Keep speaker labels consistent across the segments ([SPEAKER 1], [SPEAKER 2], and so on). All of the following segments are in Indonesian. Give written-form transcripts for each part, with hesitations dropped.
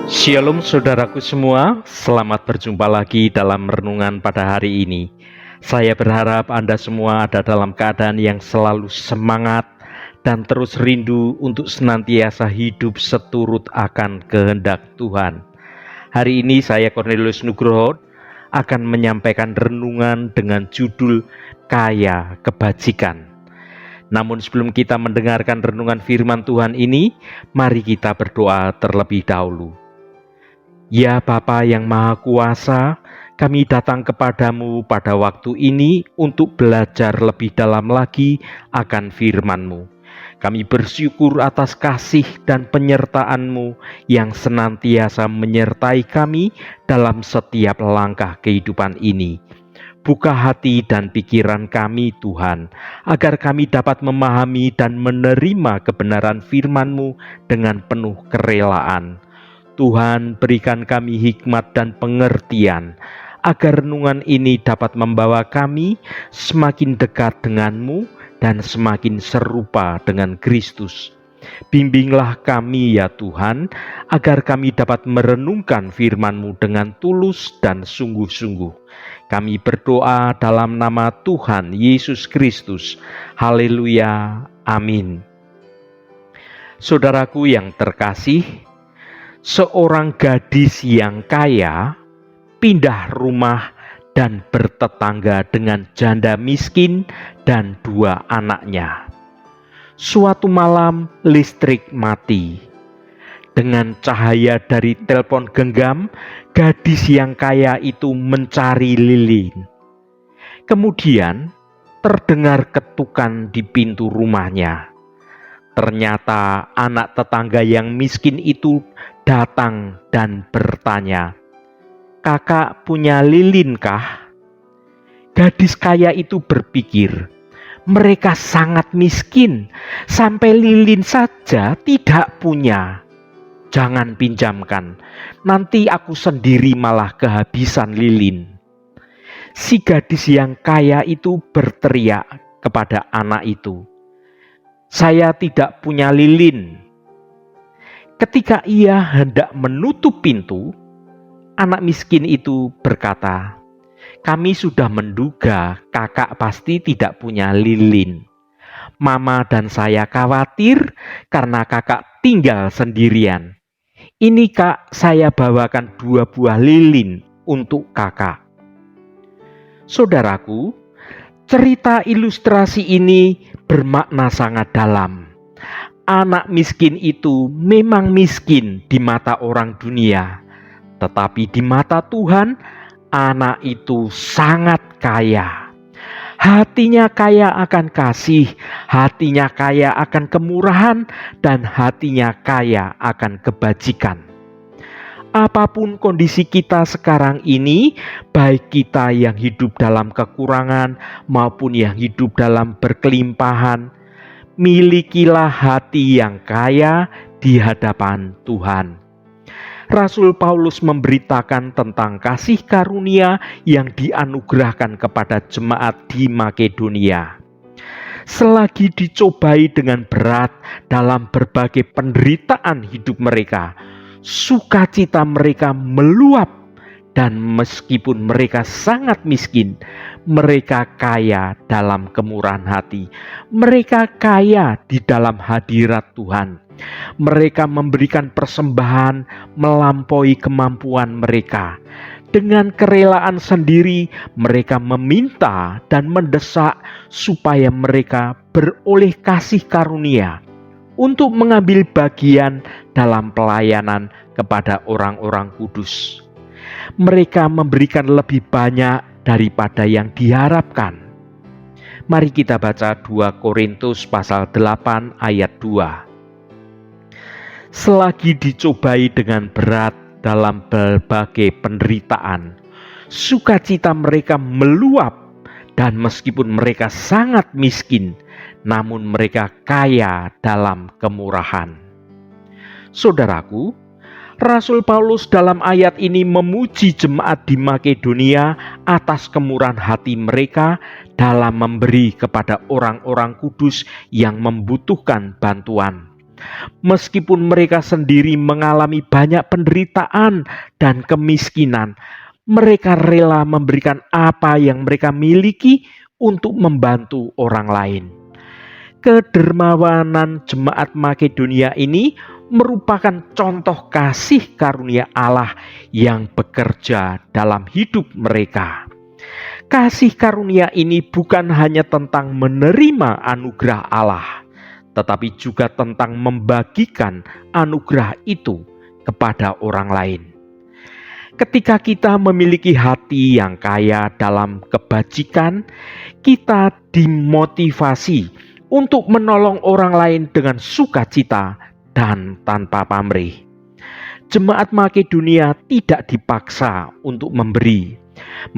[SPEAKER 1] Shalom saudaraku semua, selamat berjumpa lagi dalam renungan pada hari ini. Saya berharap Anda semua ada dalam keadaan yang selalu semangat dan terus rindu untuk senantiasa hidup seturut akan kehendak Tuhan. Hari ini saya Cornelius Nugroho akan menyampaikan renungan dengan judul Kaya Kebajikan. Namun sebelum kita mendengarkan renungan firman Tuhan ini, mari kita berdoa terlebih dahulu. Ya Bapa yang Maha Kuasa, kami datang kepadamu pada waktu ini untuk belajar lebih dalam lagi akan firman-Mu. Kami bersyukur atas kasih dan penyertaan-Mu yang senantiasa menyertai kami dalam setiap langkah kehidupan ini. Buka hati dan pikiran kami Tuhan, agar kami dapat memahami dan menerima kebenaran firman-Mu dengan penuh kerelaan. Tuhan, berikan kami hikmat dan pengertian, agar renungan ini dapat membawa kami semakin dekat denganmu dan semakin serupa dengan Kristus. Bimbinglah kami ya Tuhan, agar kami dapat merenungkan firman-Mu dengan tulus dan sungguh-sungguh. Kami berdoa dalam nama Tuhan Yesus Kristus. Haleluya, amin. Saudaraku yang terkasih, seorang gadis yang kaya pindah rumah dan bertetangga dengan janda miskin dan 2 anaknya. Suatu malam listrik mati. Dengan cahaya dari telepon genggam, gadis yang kaya itu mencari lilin. Kemudian terdengar ketukan di pintu rumahnya. Ternyata anak tetangga yang miskin itu datang dan bertanya, "Kakak punya lilin kah?" Gadis kaya itu berpikir, mereka sangat miskin, sampai lilin saja tidak punya. Jangan pinjamkan, nanti aku sendiri malah kehabisan lilin. Si gadis yang kaya itu berteriak kepada anak itu, "Saya tidak punya lilin." Ketika ia hendak menutup pintu, anak miskin itu berkata, "Kami sudah menduga kakak pasti tidak punya lilin. Mama dan saya khawatir karena kakak tinggal sendirian. Ini kak, saya bawakan 2 buah lilin untuk kakak." Saudaraku, cerita ilustrasi ini bermakna sangat dalam. Anak miskin itu memang miskin di mata orang dunia, tetapi di mata Tuhan, anak itu sangat kaya. Hatinya kaya akan kasih, hatinya kaya akan kemurahan, dan hatinya kaya akan kebajikan. Apapun kondisi kita sekarang ini, baik kita yang hidup dalam kekurangan maupun yang hidup dalam berkelimpahan, milikilah hati yang kaya di hadapan Tuhan. Rasul Paulus memberitakan tentang kasih karunia yang dianugerahkan kepada jemaat di Makedonia. Selagi dicobai dengan berat dalam berbagai penderitaan hidup mereka, sukacita mereka meluap, dan meskipun mereka sangat miskin, mereka kaya dalam kemurahan hati. Mereka kaya di dalam hadirat Tuhan. Mereka memberikan persembahan melampaui kemampuan mereka. Dengan kerelaan sendiri, mereka meminta dan mendesak supaya mereka beroleh kasih karunia untuk mengambil bagian dalam pelayanan kepada orang-orang kudus. Mereka memberikan lebih banyak daripada yang diharapkan. Mari kita baca 2 Korintus pasal 8 ayat 2. Selagi dicobai dengan berat dalam berbagai penderitaan, sukacita mereka meluap, dan meskipun mereka sangat miskin, namun mereka kaya dalam kemurahan. Saudaraku, Rasul Paulus dalam ayat ini memuji jemaat di Makedonia atas kemurahan hati mereka dalam memberi kepada orang-orang kudus yang membutuhkan bantuan. Meskipun mereka sendiri mengalami banyak penderitaan dan kemiskinan, mereka rela memberikan apa yang mereka miliki untuk membantu orang lain. Kedermawanan jemaat Makedonia ini merupakan contoh kasih karunia Allah yang bekerja dalam hidup mereka. Kasih karunia ini bukan hanya tentang menerima anugerah Allah, tetapi juga tentang membagikan anugerah itu kepada orang lain. Ketika kita memiliki hati yang kaya dalam kebajikan, kita dimotivasi untuk menolong orang lain dengan sukacita dan tanpa pamrih. Jemaat Makedonia tidak dipaksa untuk memberi.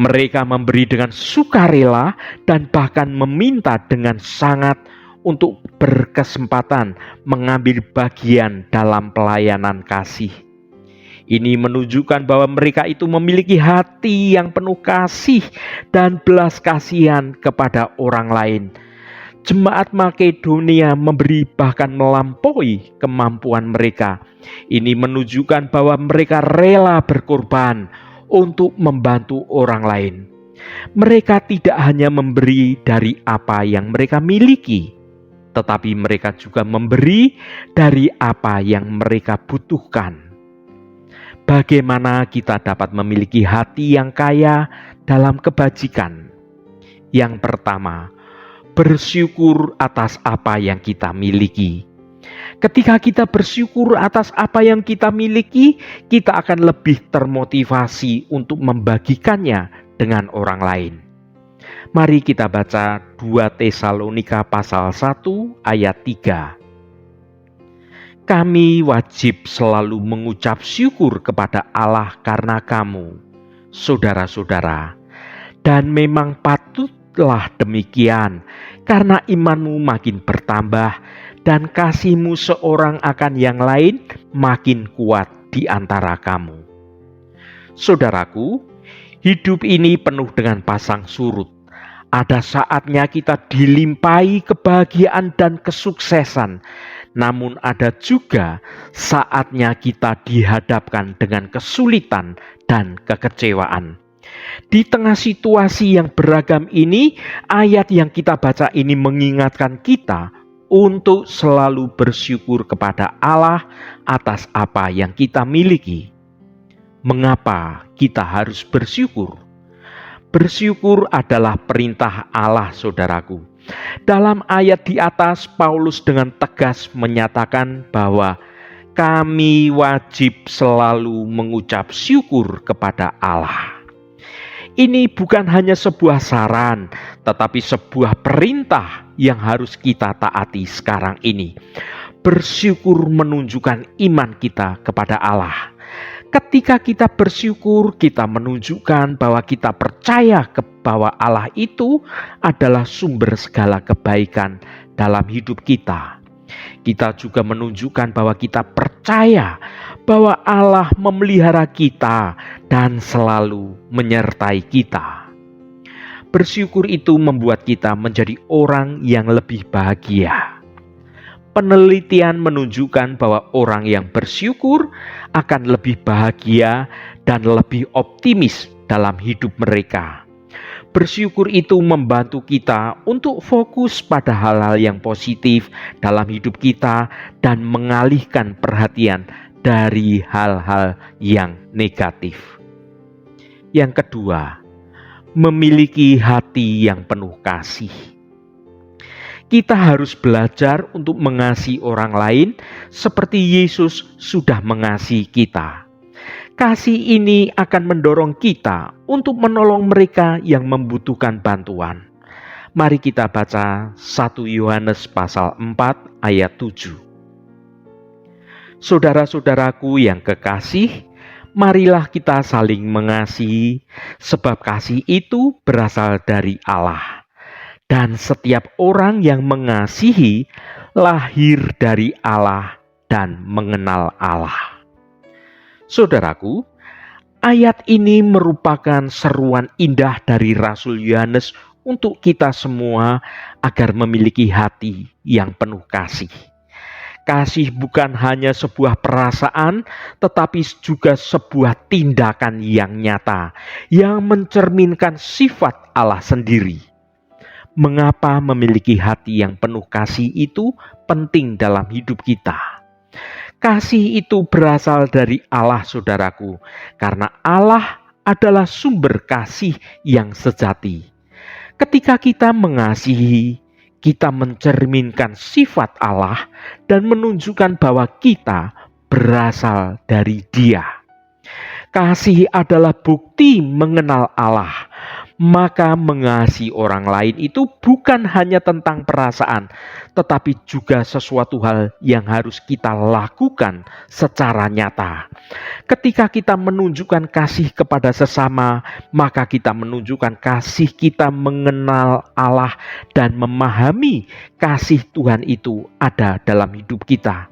[SPEAKER 1] Mereka memberi dengan sukarela dan bahkan meminta dengan sangat untuk berkesempatan mengambil bagian dalam pelayanan kasih. Ini menunjukkan bahwa mereka itu memiliki hati yang penuh kasih dan belas kasihan kepada orang lain. Jemaat Makedonia memberi bahkan melampaui kemampuan mereka. Ini menunjukkan bahwa mereka rela berkorban untuk membantu orang lain. Mereka tidak hanya memberi dari apa yang mereka miliki, tetapi mereka juga memberi dari apa yang mereka butuhkan. Bagaimana kita dapat memiliki hati yang kaya dalam kebajikan? Yang pertama, bersyukur atas apa yang kita miliki. Ketika kita bersyukur atas apa yang kita miliki, kita akan lebih termotivasi untuk membagikannya dengan orang lain. Mari kita baca 2 Tesalonika pasal 1 ayat 3. Kami wajib selalu mengucap syukur kepada Allah karena kamu, saudara-saudara, dan memang patutlah demikian, karena imanmu makin bertambah dan kasihmu seorang akan yang lain makin kuat di antara kamu. Saudaraku, hidup ini penuh dengan pasang surut. Ada saatnya kita dilimpahi kebahagiaan dan kesuksesan, namun ada juga saatnya kita dihadapkan dengan kesulitan dan kekecewaan. Di tengah situasi yang beragam ini, ayat yang kita baca ini mengingatkan kita untuk selalu bersyukur kepada Allah atas apa yang kita miliki. Mengapa kita harus bersyukur? Bersyukur adalah perintah Allah, saudaraku. Dalam ayat di atas, Paulus dengan tegas menyatakan bahwa kami wajib selalu mengucap syukur kepada Allah. Ini bukan hanya sebuah saran, tetapi sebuah perintah yang harus kita taati sekarang ini. Bersyukur menunjukkan iman kita kepada Allah. Ketika kita bersyukur, kita menunjukkan bahwa kita percaya bahwa Allah itu adalah sumber segala kebaikan dalam hidup kita. Kita juga menunjukkan bahwa kita percaya bahwa Allah memelihara kita dan selalu menyertai kita. Bersyukur itu membuat kita menjadi orang yang lebih bahagia. Penelitian menunjukkan bahwa orang yang bersyukur akan lebih bahagia dan lebih optimis dalam hidup mereka. Bersyukur itu membantu kita untuk fokus pada hal-hal yang positif dalam hidup kita dan mengalihkan perhatian dari hal-hal yang negatif. Yang kedua, memiliki hati yang penuh kasih. Kita harus belajar untuk mengasihi orang lain seperti Yesus sudah mengasihi kita. Kasih ini akan mendorong kita untuk menolong mereka yang membutuhkan bantuan. Mari kita baca 1 Yohanes pasal 4 ayat 7. Saudara-saudaraku yang kekasih, marilah kita saling mengasihi, sebab kasih itu berasal dari Allah. Dan setiap orang yang mengasihi lahir dari Allah dan mengenal Allah. Saudaraku, ayat ini merupakan seruan indah dari Rasul Yohanes untuk kita semua agar memiliki hati yang penuh kasih. Kasih bukan hanya sebuah perasaan, tetapi juga sebuah tindakan yang nyata, yang mencerminkan sifat Allah sendiri. Mengapa memiliki hati yang penuh kasih itu penting dalam hidup kita? Kasih itu berasal dari Allah, saudaraku, karena Allah adalah sumber kasih yang sejati. Ketika kita mengasihi, kita mencerminkan sifat Allah dan menunjukkan bahwa kita berasal dari Dia. Kasih adalah bukti mengenal Allah. Maka mengasihi orang lain itu bukan hanya tentang perasaan, tetapi juga sesuatu hal yang harus kita lakukan secara nyata. Ketika kita menunjukkan kasih kepada sesama, maka kita menunjukkan kasih kita mengenal Allah dan memahami kasih Tuhan itu ada dalam hidup kita.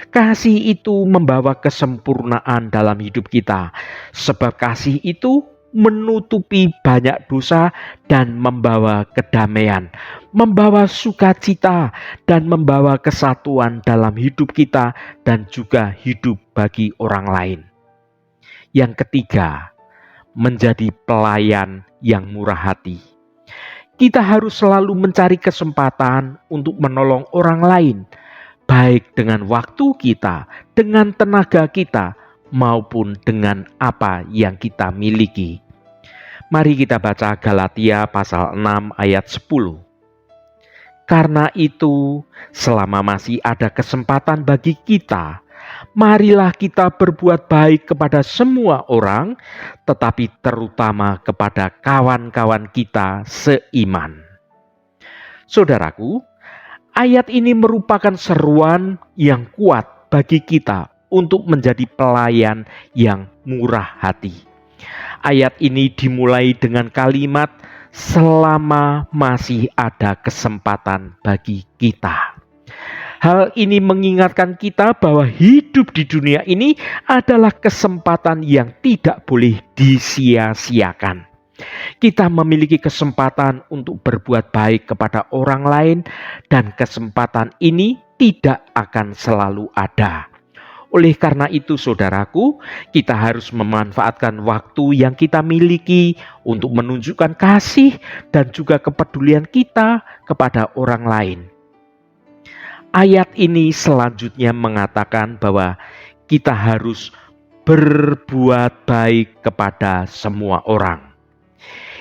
[SPEAKER 1] Kasih itu membawa kesempurnaan dalam hidup kita, sebab kasih itu menutupi banyak dosa dan membawa kedamaian, membawa sukacita dan membawa kesatuan dalam hidup kita dan juga hidup bagi orang lain. Yang ketiga, menjadi pelayan yang murah hati. Kita harus selalu mencari kesempatan untuk menolong orang lain, baik dengan waktu kita, dengan tenaga kita, maupun dengan apa yang kita miliki. Mari kita baca Galatia pasal 6 ayat 10. Karena itu, selama masih ada kesempatan bagi kita, marilah kita berbuat baik kepada semua orang, tetapi terutama kepada kawan-kawan kita seiman. Saudaraku, ayat ini merupakan seruan yang kuat bagi kita untuk menjadi pelayan yang murah hati. Ayat ini dimulai dengan kalimat selama masih ada kesempatan bagi kita. Hal ini mengingatkan kita bahwa hidup di dunia ini adalah kesempatan yang tidak boleh disia-siakan. Kita memiliki kesempatan untuk berbuat baik kepada orang lain, dan kesempatan ini tidak akan selalu ada. Oleh karena itu, saudaraku, kita harus memanfaatkan waktu yang kita miliki untuk menunjukkan kasih dan juga kepedulian kita kepada orang lain. Ayat ini selanjutnya mengatakan bahwa kita harus berbuat baik kepada semua orang.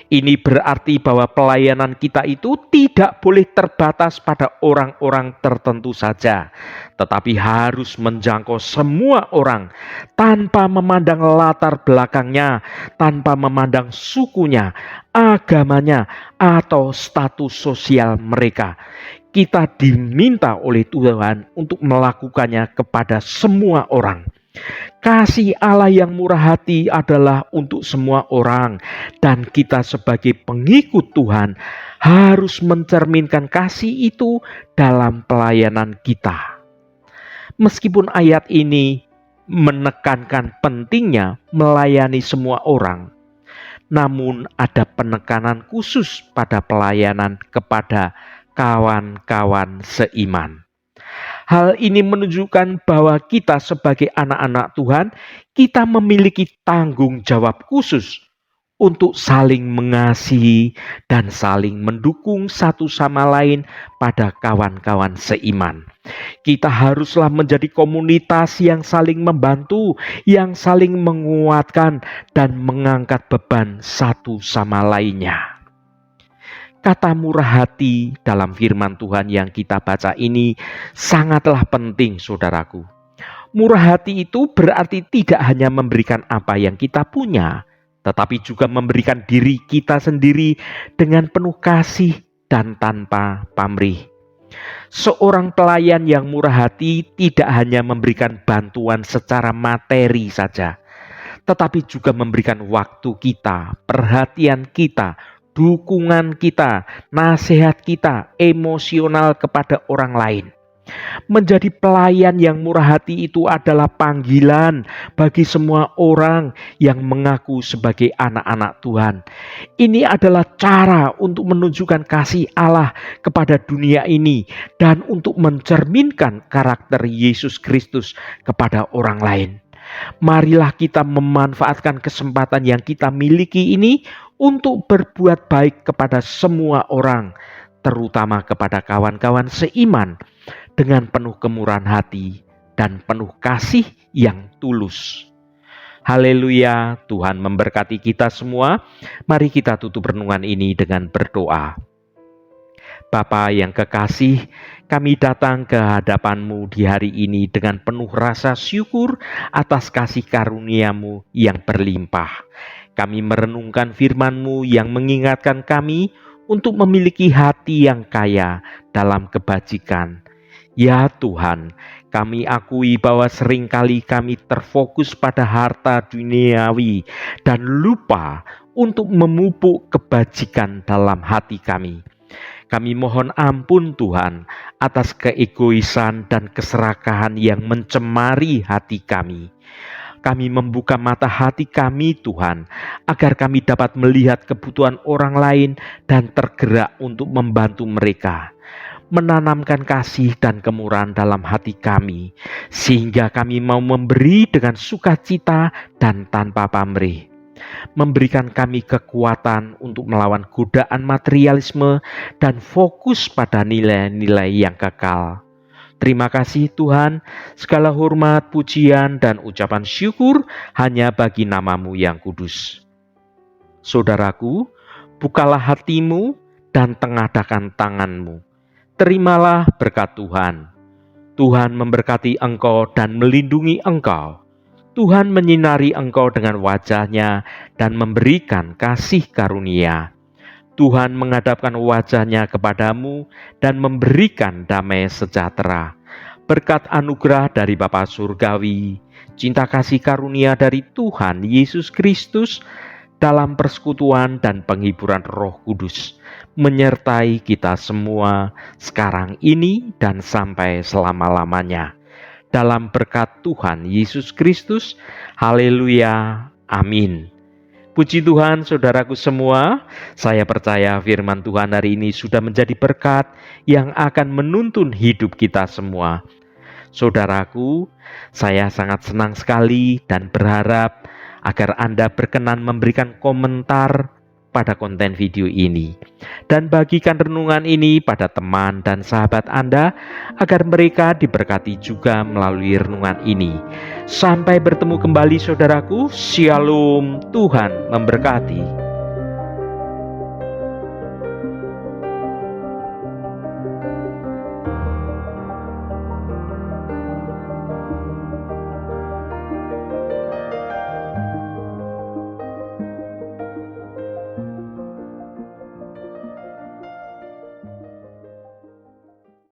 [SPEAKER 1] Ini berarti bahwa pelayanan kita itu tidak boleh terbatas pada orang-orang tertentu saja, tetapi harus menjangkau semua orang tanpa memandang latar belakangnya, tanpa memandang sukunya, agamanya, atau status sosial mereka. Kita diminta oleh Tuhan untuk melakukannya kepada semua orang. Kasih Allah yang murah hati adalah untuk semua orang, dan kita sebagai pengikut Tuhan harus mencerminkan kasih itu dalam pelayanan kita. Meskipun ayat ini menekankan pentingnya melayani semua orang, namun ada penekanan khusus pada pelayanan kepada kawan-kawan seiman. Hal ini menunjukkan bahwa kita sebagai anak-anak Tuhan, kita memiliki tanggung jawab khusus untuk saling mengasihi dan saling mendukung satu sama lain pada kawan-kawan seiman. Kita haruslah menjadi komunitas yang saling membantu, yang saling menguatkan dan mengangkat beban satu sama lainnya. Kata murah hati dalam firman Tuhan yang kita baca ini sangatlah penting, saudaraku. Murah hati itu berarti tidak hanya memberikan apa yang kita punya, tetapi juga memberikan diri kita sendiri dengan penuh kasih dan tanpa pamrih. Seorang pelayan yang murah hati tidak hanya memberikan bantuan secara materi saja, tetapi juga memberikan waktu kita, perhatian kita, dukungan kita, nasihat kita, emosional kepada orang lain. Menjadi pelayan yang murah hati itu adalah panggilan bagi semua orang yang mengaku sebagai anak-anak Tuhan. Ini adalah cara untuk menunjukkan kasih Allah kepada dunia ini dan untuk mencerminkan karakter Yesus Kristus kepada orang lain. Marilah kita memanfaatkan kesempatan yang kita miliki ini untuk berbuat baik kepada semua orang, terutama kepada kawan-kawan seiman, dengan penuh kemurahan hati dan penuh kasih yang tulus. Haleluya, Tuhan memberkati kita semua. Mari kita tutup renungan ini dengan berdoa. Bapa yang kekasih, kami datang ke hadapan-Mu di hari ini dengan penuh rasa syukur atas kasih karunia-Mu yang berlimpah. Kami merenungkan firman-Mu yang mengingatkan kami untuk memiliki hati yang kaya dalam kebajikan. Ya Tuhan, kami akui bahwa seringkali kami terfokus pada harta duniawi dan lupa untuk memupuk kebajikan dalam hati kami. Kami mohon ampun Tuhan atas keegoisan dan keserakahan yang mencemari hati kami. Kami membuka mata hati kami Tuhan, agar kami dapat melihat kebutuhan orang lain dan tergerak untuk membantu mereka. Menanamkan kasih dan kemurahan dalam hati kami, sehingga kami mau memberi dengan sukacita dan tanpa pamrih. Memberikan kami kekuatan untuk melawan godaan materialisme dan fokus pada nilai-nilai yang kekal. Terima kasih Tuhan, segala hormat, pujian, dan ucapan syukur hanya bagi nama-Mu yang kudus. Saudaraku, bukalah hatimu dan tengadakan tanganmu. Terimalah berkat Tuhan. Tuhan memberkati engkau dan melindungi engkau. Tuhan menyinari engkau dengan wajah-Nya dan memberikan kasih karunia. Tuhan menghadapkan wajah-Nya kepadamu dan memberikan damai sejahtera. Berkat anugerah dari Bapa Surgawi, cinta kasih karunia dari Tuhan Yesus Kristus, dalam persekutuan dan penghiburan Roh Kudus, menyertai kita semua sekarang ini dan sampai selama-lamanya. Dalam berkat Tuhan Yesus Kristus, haleluya, amin. Puji Tuhan saudaraku semua, saya percaya firman Tuhan hari ini sudah menjadi berkat yang akan menuntun hidup kita semua. Saudaraku, saya sangat senang sekali dan berharap agar Anda berkenan memberikan komentar pada konten video ini. Dan bagikan renungan ini pada teman dan sahabat Anda agar mereka diberkati juga melalui renungan ini. Sampai bertemu kembali saudaraku, Shalom, Tuhan memberkati.